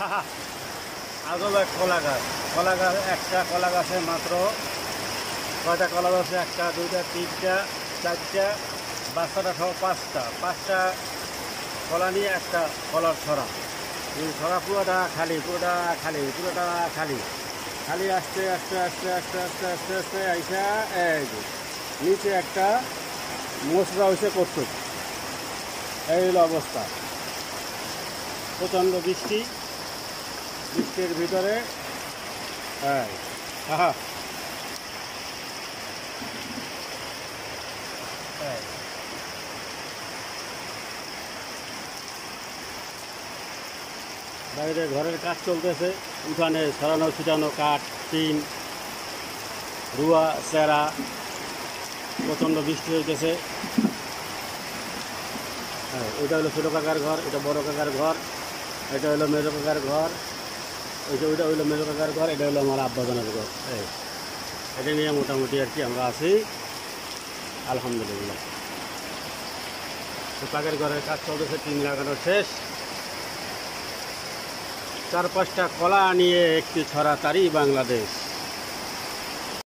আদব এক কলা গাছ। কলা গাছ, একটা কলা গাছে মাত্র কয়টা কলা গাছে? একটা, দুইটা, তিনটা, চারটা, বাচ্চাটা সহ পাঁচটা কলা নিয়ে একটা কলার ছড়া। এই ছড়া পুরোটা খালি, পুরোটা খালি, পুরোটা খালি। খালি আস্তে আস্তে আস্তে আস্তে আস্তে আস্তে আস্তে আইসা এই যে নিচে একটা মশলা হয়েছে করতো। এই হলো অবস্থা। প্রচণ্ড বৃষ্টির ভিতরে হ্যাঁ বাইরে ঘরের কাজ চলতেছে, উঠানে ছড়ানো ছিটানো কাঠ, টিন, রুয়া, চেরা। প্রচণ্ড বৃষ্টি হইতেছে। ওইটা হলো ছোটো কাকার ঘর, এটা বড় কাকার ঘর, এটা হলো মেজো কাকার ঘর, ওইটা হইলো মেজো কাকার ঘর, এটা হলো আমার আব্বাজানের ঘর। এটা নিয়ে মোটামুটি আর কি আমরা আছি, আলহামদুলিল্লাহ। তো কাকের ঘরের কাজ চলতেছে, টিন লাগানো শেষ। 4-5টা কলা নিয়ে একটি ছড়া, তারই বাংলাদেশ।